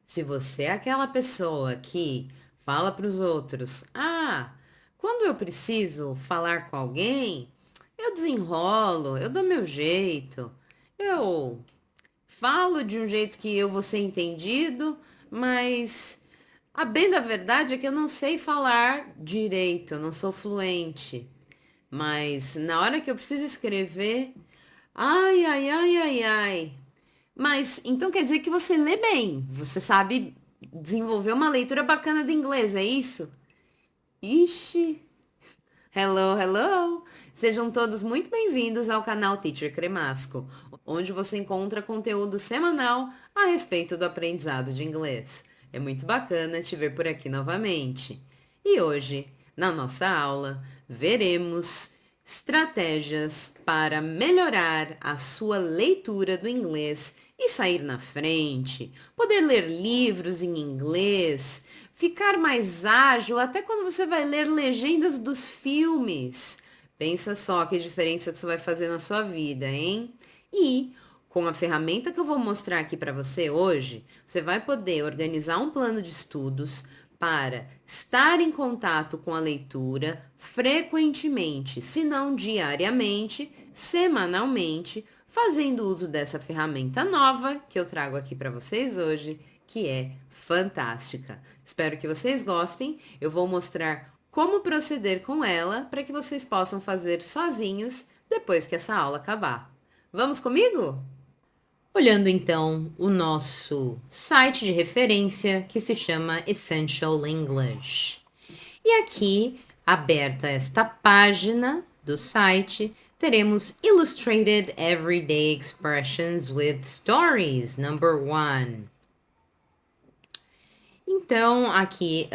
Se você é aquela pessoa que fala para os outros, quando eu preciso falar com alguém, eu desenrolo, eu dou meu jeito, eu falo de um jeito que eu vou ser entendido, mas a bem da verdade é que eu não sei falar direito, eu não sou fluente. Mas na hora que eu preciso escrever, ai, ai, ai, ai, ai. Mas então quer dizer que você lê bem, você sabe desenvolver uma leitura bacana do inglês, é isso? Ixi, hello, hello! Sejam todos muito bem-vindos ao canal Teacher Cremasco, onde você encontra conteúdo semanal a respeito do aprendizado de inglês. É muito bacana te ver por aqui novamente. E hoje, na nossa aula, veremos estratégias para melhorar a sua leitura do inglês e sair na frente, poder ler livros em inglês, ficar mais ágil até quando você vai ler legendas dos filmes. Pensa só que diferença isso vai fazer na sua vida, hein? E com a ferramenta que eu vou mostrar aqui para você hoje, você vai poder organizar um plano de estudos para estar em contato com a leitura frequentemente, se não diariamente, semanalmente, fazendo uso dessa ferramenta nova que eu trago aqui para vocês hoje, que é fantástica. Espero que vocês gostem. Eu vou mostrar como proceder com ela para que vocês possam fazer sozinhos depois que essa aula acabar. Vamos comigo? Olhando então o nosso site de referência que se chama Essential English. E aqui, aberta esta página do site, teremos Illustrated Everyday Expressions with Stories, number 1. Então, aqui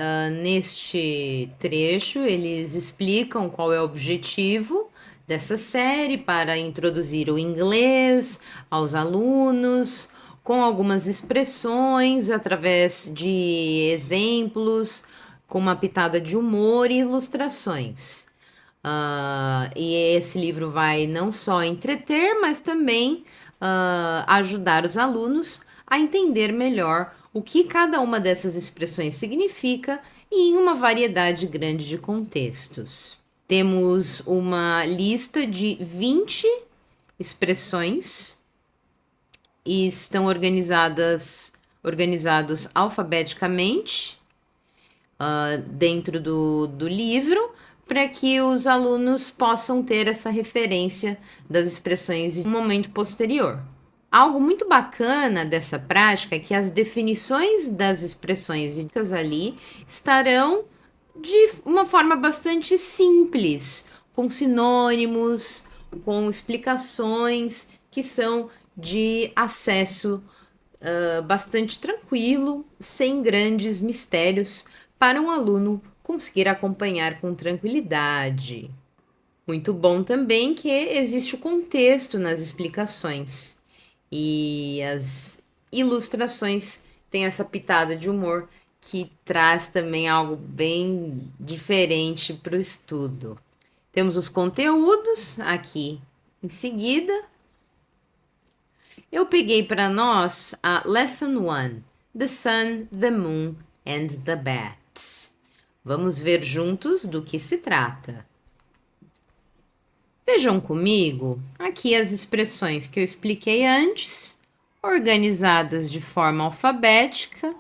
neste trecho, eles explicam qual é o objetivo dessa série para introduzir o inglês aos alunos, com algumas expressões, através de exemplos, com uma pitada de humor e ilustrações. E esse livro vai não só entreter, mas também ajudar os alunos a entender melhor o que cada uma dessas expressões significa e em uma variedade grande de contextos. Temos uma lista de 20 expressões e estão organizados alfabeticamente dentro do livro, para que os alunos possam ter essa referência das expressões em um momento posterior. Algo muito bacana dessa prática é que as definições das expressões dicas ali estarão de uma forma bastante simples, com sinônimos, com explicações que são de acesso bastante tranquilo, sem grandes mistérios, para um aluno conseguir acompanhar com tranquilidade. Muito bom também que existe o contexto nas explicações e as ilustrações têm essa pitada de humor que traz também algo bem diferente para o estudo. Temos os conteúdos aqui em seguida. Eu peguei para nós a Lesson 1, The Sun, the Moon and the Bats. Vamos ver juntos do que se trata. Vejam comigo aqui as expressões que eu expliquei antes, organizadas de forma alfabética,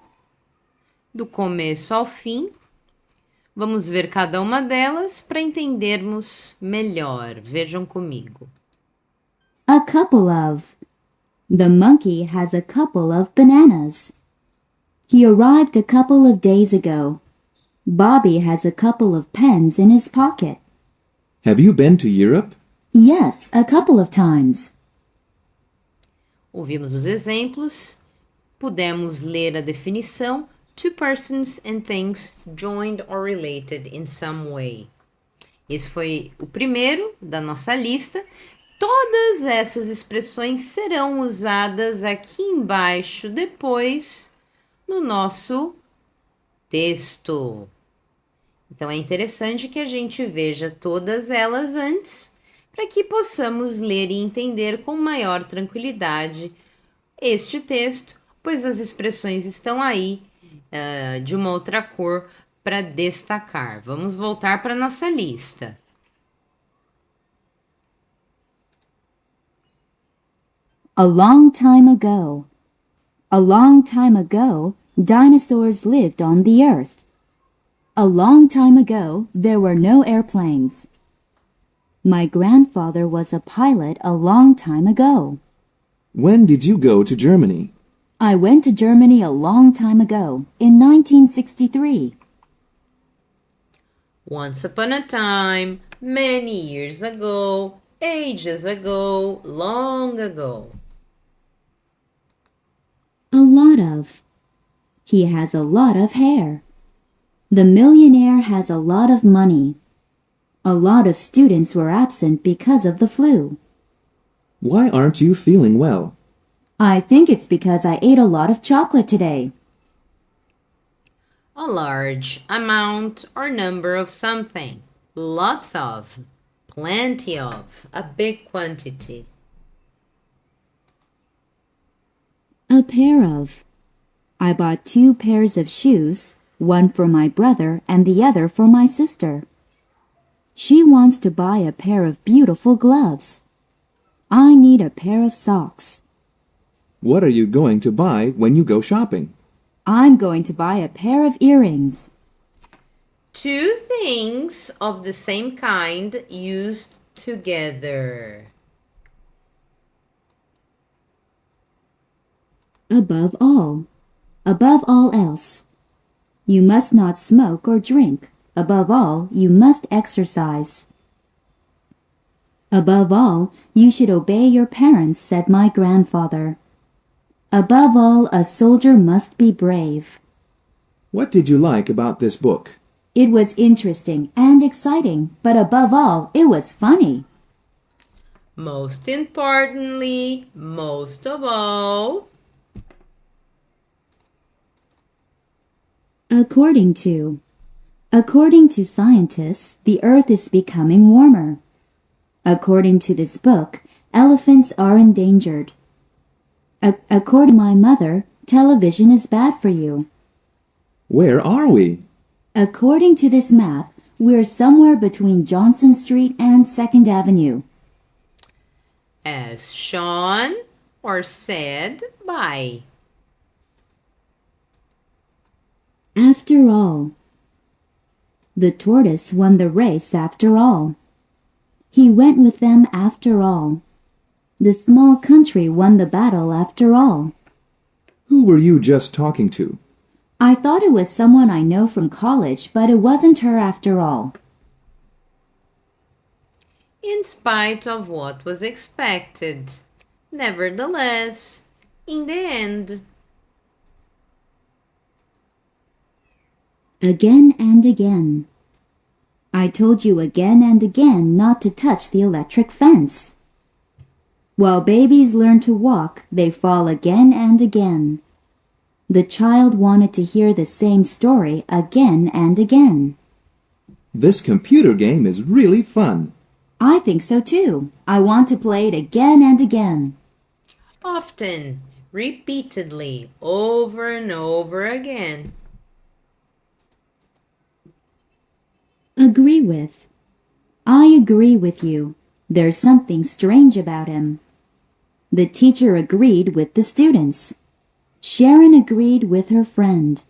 do começo ao fim. Vamos ver cada uma delas para entendermos melhor. Vejam comigo. A couple of. The monkey has a couple of bananas. He arrived a couple of days ago. Bobby has a couple of pens in his pocket. Have you been to Europe? Yes, a couple of times. Ouvimos os exemplos, pudemos ler a definição: two persons and things joined or related in some way. Esse foi o primeiro da nossa lista. Todas essas expressões serão usadas aqui embaixo depois no nosso texto. Então é interessante que a gente veja todas elas antes, para que possamos ler e entender com maior tranquilidade este texto, pois as expressões estão aí de uma outra cor para destacar. Vamos voltar para nossa lista. A long time ago. A long time ago, dinosaurs lived on the earth. A long time ago, there were no airplanes. My grandfather was a pilot a long time ago. When did you go to Germany? I went to Germany a long time ago, in 1963. Once upon a time, many years ago, ages ago, long ago. A lot of. He has a lot of hair. The millionaire has a lot of money. A lot of students were absent because of the flu. Why aren't you feeling well? I think it's because I ate a lot of chocolate today. A large amount or number of something. Lots of. Plenty of. A big quantity. A pair of. I bought 2 pairs of shoes, one for my brother and the other for my sister. She wants to buy a pair of beautiful gloves. I need a pair of socks. What are you going to buy when you go shopping? I'm going to buy a pair of earrings. 2 things of the same kind used together. Above all. Above all else. You must not smoke or drink. Above all, you must exercise. Above all, you should obey your parents, said my grandfather. Above all, a soldier must be brave. What did you like about this book? It was interesting and exciting, but above all, it was funny. Most importantly, most of all. According to. According to scientists, the earth is becoming warmer. According to this book, elephants are endangered. According to my mother, television is bad for you. Where are we? According to this map, we're somewhere between Johnson Street and 2nd Avenue. As shown or said by. After all. The tortoise won the race after all. He went with them after all. The small country won the battle after all. Who were you just talking to? I thought it was someone I know from college, but it wasn't her after all. In spite of what was expected. Nevertheless, in the end. Again and again. I told you again and again not to touch the electric fence. While babies learn to walk, they fall again and again. The child wanted to hear the same story again and again. This computer game is really fun. I think so too. I want to play it again and again. Often, repeatedly, over and over again. Agree with. I agree with you. There's something strange about him. The teacher agreed with the students. Sharon agreed with her friend.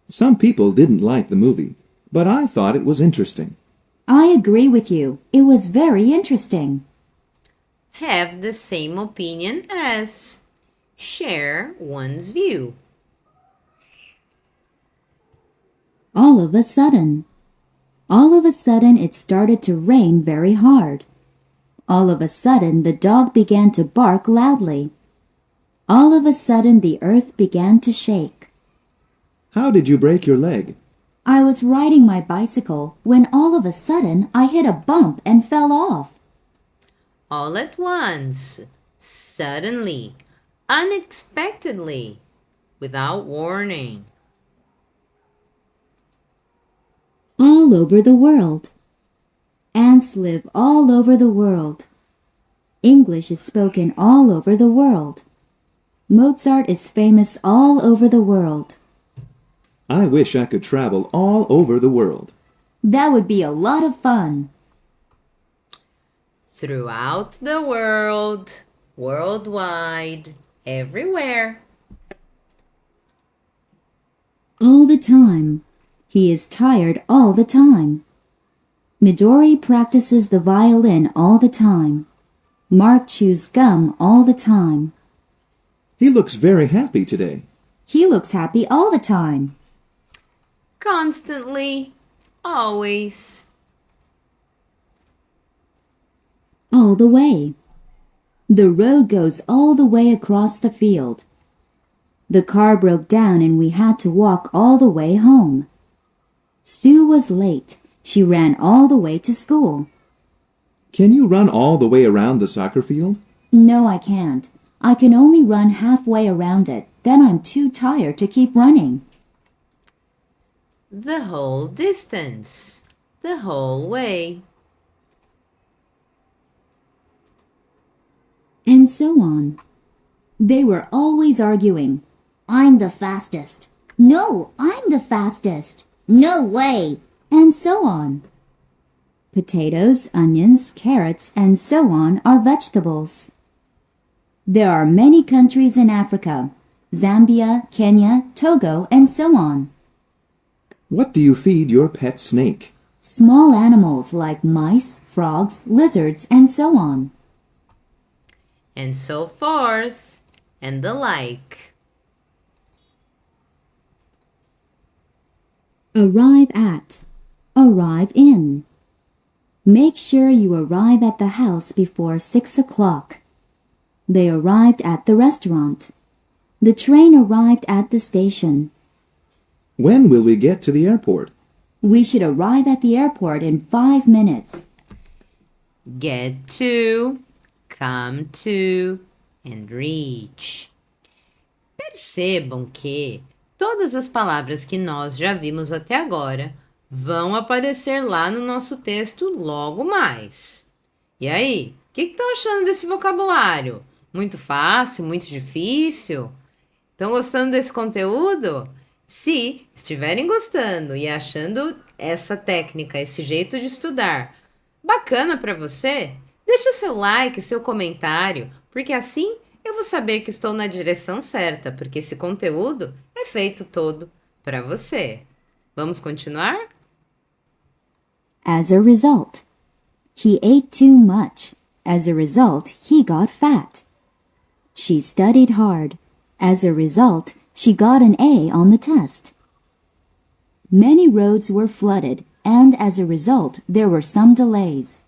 Some people didn't like the movie, but I thought it was interesting. I agree with you. It was very interesting. Have the same opinion as. Share one's view. All of a sudden. All of a sudden it started to rain very hard. All of a sudden the dog began to bark loudly. All of a sudden the earth began to shake. How did you break your leg? I was riding my bicycle when all of a sudden I hit a bump and fell off. All at once, suddenly, unexpectedly, without warning. All over the world. Ants live all over the world. English is spoken all over the world. Mozart is famous all over the world. I wish I could travel all over the world. That would be a lot of fun. Throughout the world, worldwide, everywhere. All the time. He is tired all the time. Midori practices the violin all the time. Mark chews gum all the time. He looks very happy today. He looks happy all the time. Constantly, always. All the way. The road goes all the way across the field. The car broke down and we had to walk all the way home. Sue was late. She ran all the way to school. Can you run all the way around the soccer field? No, I can't. I can only run halfway around it. Then I'm too tired to keep running. The whole distance. The whole way. And so on. They were always arguing. I'm the fastest. No, I'm the fastest. No way. And so on. Potatoes, onions, carrots, and so on are vegetables. There are many countries in Africa. Zambia, Kenya, Togo, and so on. What do you feed your pet snake? Small animals like mice, frogs, lizards, and so on. And so forth, and the like. Arrive at. Arrive in. Make sure you arrive at the house before 6 o'clock. They arrived at the restaurant. The train arrived at the station. When will we get to the airport? We should arrive at the airport in 5 minutes. Get to, come to, and reach. Percebam que todas as palavras que nós já vimos até agora vão aparecer lá no nosso texto logo mais. E aí, o que estão achando desse vocabulário? Muito fácil? Muito difícil? Estão gostando desse conteúdo? Se estiverem gostando e achando essa técnica, esse jeito de estudar bacana para você, deixa seu like, seu comentário, porque assim eu vou saber que estou na direção certa, porque esse conteúdo é feito todo para você. Vamos continuar? As a result. He ate too much. As a result, he got fat. She studied hard. As a result, she got an A on the test. Many roads were flooded, and as a result, there were some delays.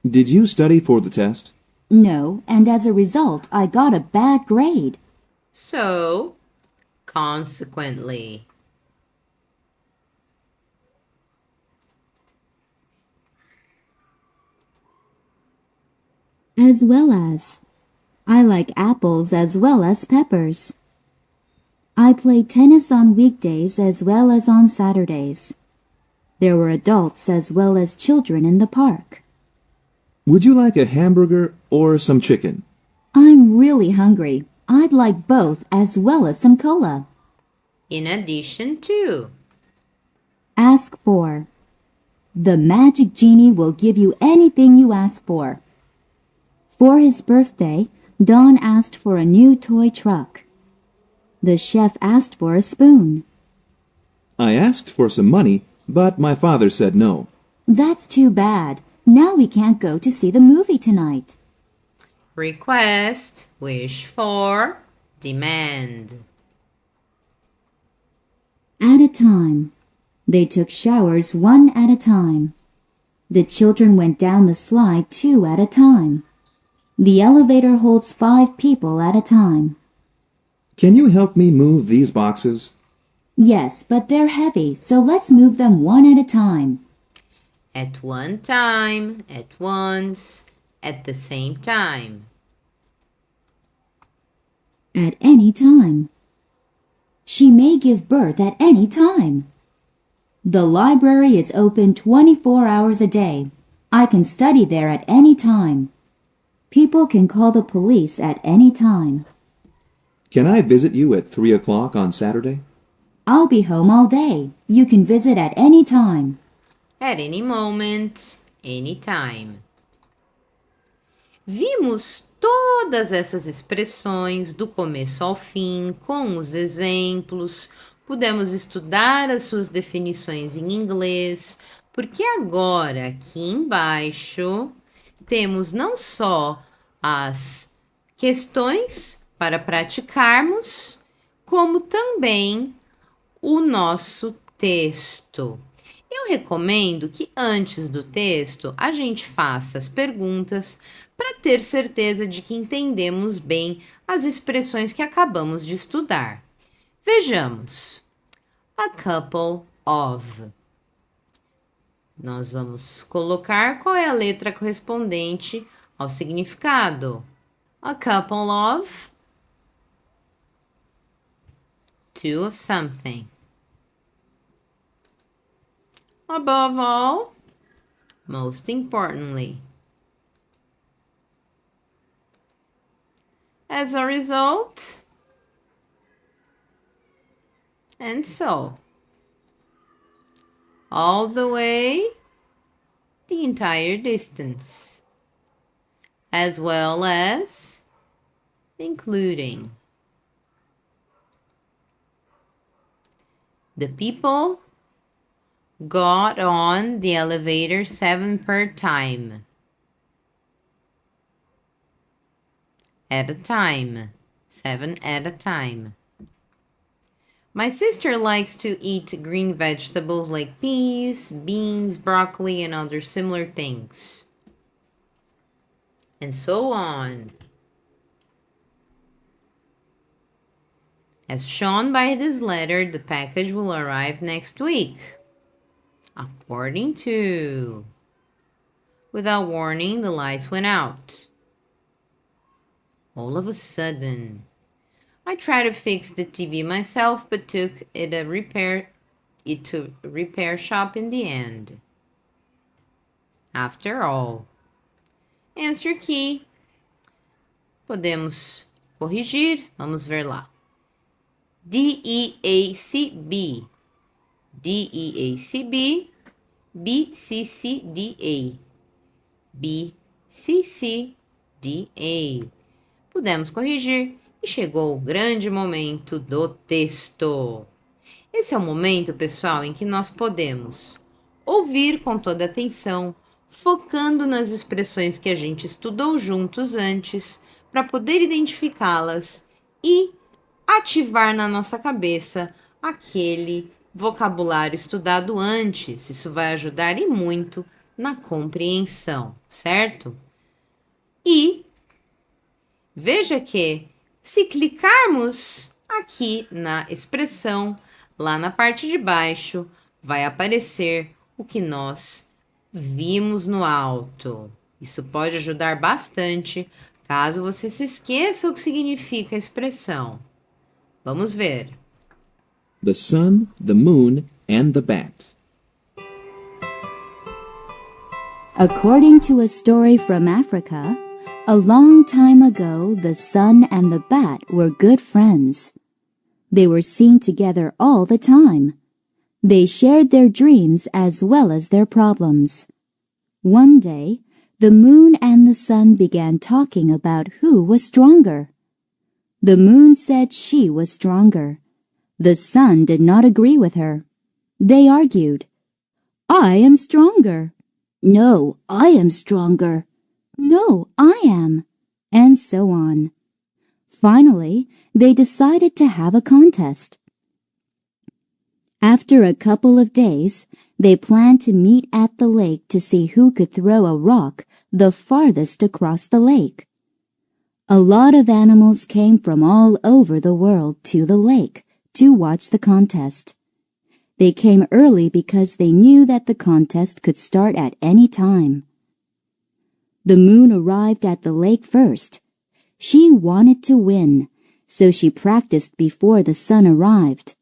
Did you study for the test? No, and as a result, I got a bad grade. So, consequently. As well as. I like apples as well as peppers. I play tennis on weekdays as well as on Saturdays. There were adults as well as children in the park. Would you like a hamburger or some chicken? I'm really hungry. I'd like both as well as some cola. In addition to. Ask for. The magic genie will give you anything you ask for. For his birthday, Don asked for a new toy truck. The chef asked for a spoon. I asked for some money, but my father said no. That's too bad. Now we can't go to see the movie tonight. Request, wish for, demand. At a time. They took showers one at a time. The children went down the slide 2 at a time. The elevator holds 5 people at a time. Can you help me move these boxes? Yes, but they're heavy, so let's move them one at a time. At one time, at once, at the same time. At any time. She may give birth at any time. The library is open 24 hours a day. I can study there at any time. People can call the police at any time. Can I visit you at 3 o'clock on Saturday? I'll be home all day. You can visit at any time. At any moment, anytime. Vimos todas essas expressões do começo ao fim, com os exemplos. Pudemos estudar as suas definições em inglês, porque agora, aqui embaixo, temos não só as questões para praticarmos, como também o nosso texto. Eu recomendo que antes do texto a gente faça as perguntas para ter certeza de que entendemos bem as expressões que acabamos de estudar. Vejamos. A couple of. Nós vamos colocar qual é a letra correspondente ao significado. A couple of. Two of something. Above all, most importantly. As a result, and so. All the way, the entire distance. As well as, including. The people got on the elevator 7 per time. At a time. 7 at a time. My sister likes to eat green vegetables like peas, beans, broccoli, and other similar things. And so on. As shown by this letter, the package will arrive next week. According to. Without warning, the lights went out. All of a sudden. I tried to fix the TV myself, but took it to a repair shop in the end. After all. Answer key. Podemos corrigir. Vamos ver lá. D-E-A-C-B. D-E-A-C-B. B-C-C-D-A. B-C-C-D-A. Pudemos corrigir e chegou o grande momento do texto. Esse é o momento, pessoal, em que nós podemos ouvir com toda atenção, focando nas expressões que a gente estudou juntos antes, para poder identificá-las e ativar na nossa cabeça aquele vocabulário estudado antes. Isso vai ajudar e muito na compreensão, certo? E veja que, se clicarmos aqui na expressão, lá na parte de baixo, vai aparecer o que nós vimos no alto. Isso pode ajudar bastante, caso você se esqueça o que significa a expressão. Vamos ver. The sun, the moon, and the bat. According to a story from Africa, a long time ago, the sun and the bat were good friends. They were seen together all the time. They shared their dreams as well as their problems. One day, the moon and the sun began talking about who was stronger. The moon said she was stronger. The sun did not agree with her. They argued. I am stronger. No, I am stronger. No, I am. And so on. Finally, they decided to have a contest. After a couple of days, they planned to meet at the lake to see who could throw a rock the farthest across the lake. A lot of animals came from all over the world to the lake to watch the contest. They came early because they knew that the contest could start at any time. The moon arrived at the lake first. She wanted to win, so she practiced before the sun arrived.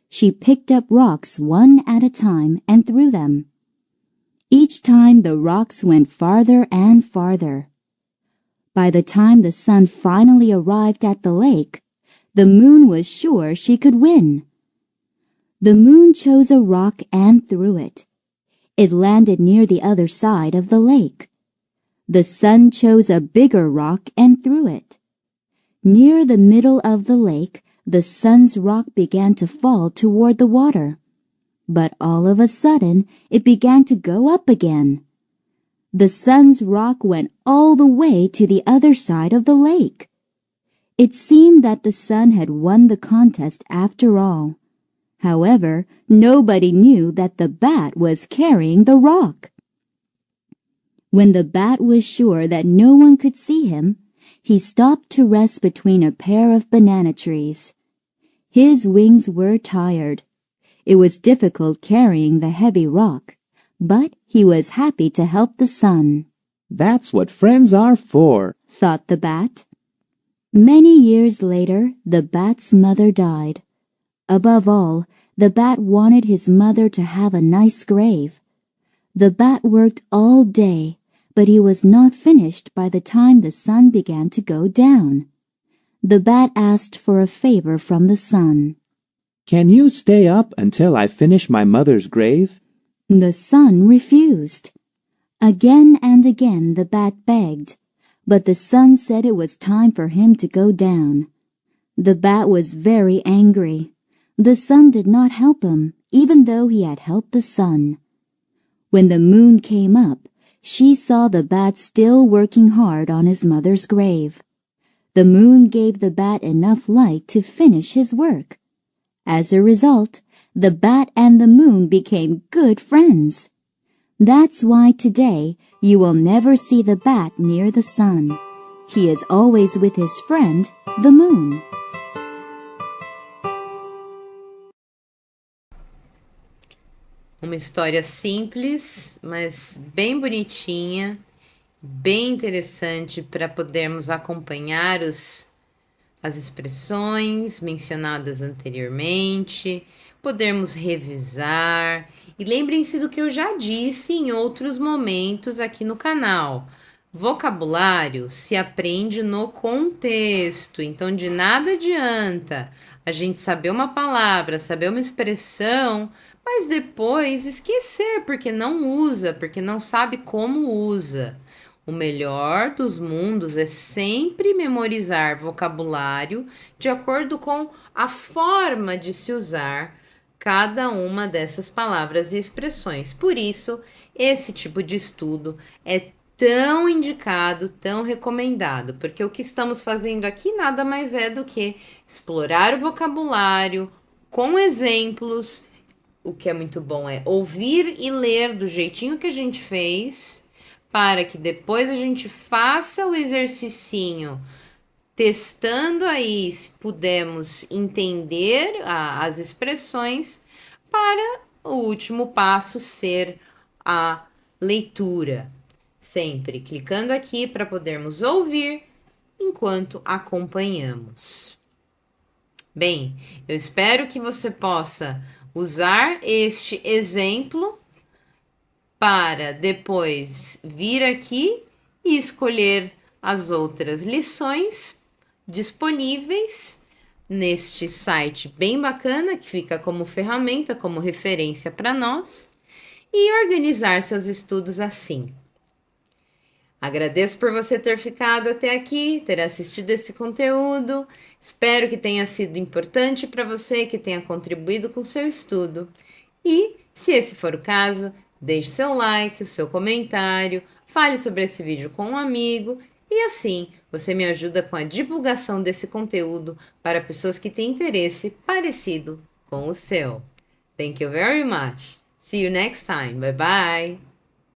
She picked up rocks one at a time and threw them. Each time the rocks went farther and farther. By the time the sun finally arrived at the lake, The moon was sure she could win. The moon chose a rock and threw it. It landed near the other side of the lake. The sun chose a bigger rock and threw it. Near the middle of the lake, the sun's rock began to fall toward the water. But all of a sudden, it began to go up again. The sun's rock went all the way to the other side of the lake. It seemed that the sun had won the contest after all. However, nobody knew that the bat was carrying the rock. When the bat was sure that no one could see him, he stopped to rest between a pair of banana trees. His wings were tired. It was difficult carrying the heavy rock, but he was happy to help the sun. That's what friends are for, thought the bat. Many years later, the bat's mother died. Above all, the bat wanted his mother to have a nice grave. The bat worked all day, but he was not finished by the time the sun began to go down. The bat asked for a favor from the sun. Can you stay up until I finish my mother's grave? The sun refused. Again and again the bat begged, but the sun said it was time for him to go down. The bat was very angry. The sun did not help him, even though he had helped the sun. When the moon came up, she saw the bat still working hard on his mother's grave. The moon gave the bat enough light to finish his work. As a result, the bat and the moon became good friends. That's why today you will never see the bat near the sun. He is always with his friend, the moon. Uma história simples, mas bem bonitinha, bem interessante para podermos acompanhar as expressões mencionadas anteriormente, podermos revisar. E lembrem-se do que eu já disse em outros momentos aqui no canal. Vocabulário se aprende no contexto, então de nada adianta a gente saber uma palavra, saber uma expressão, mas depois esquecer porque não usa, porque não sabe como usa. O melhor dos mundos é sempre memorizar vocabulário de acordo com a forma de se usar cada uma dessas palavras e expressões. Por isso, esse tipo de estudo é tão indicado, tão recomendado, porque o que estamos fazendo aqui nada mais é do que explorar o vocabulário com exemplos. O que é muito bom é ouvir e ler do jeitinho que a gente fez, para que depois a gente faça o exercicinho, testando aí se pudermos entender as expressões, para o último passo ser a leitura. Sempre clicando aqui para podermos ouvir enquanto acompanhamos. Bem, eu espero que você possa usar este exemplo para depois vir aqui e escolher as outras lições disponíveis neste site bem bacana, que fica como ferramenta, como referência para nós, e organizar seus estudos assim. Agradeço por você ter ficado até aqui, ter assistido esse conteúdo. Espero que tenha sido importante para você, que tenha contribuído com o seu estudo. E, se esse for o caso, deixe seu like, seu comentário, fale sobre esse vídeo com um amigo e assim você me ajuda com a divulgação desse conteúdo para pessoas que têm interesse parecido com o seu. Thank you very much. See you next time. Bye bye.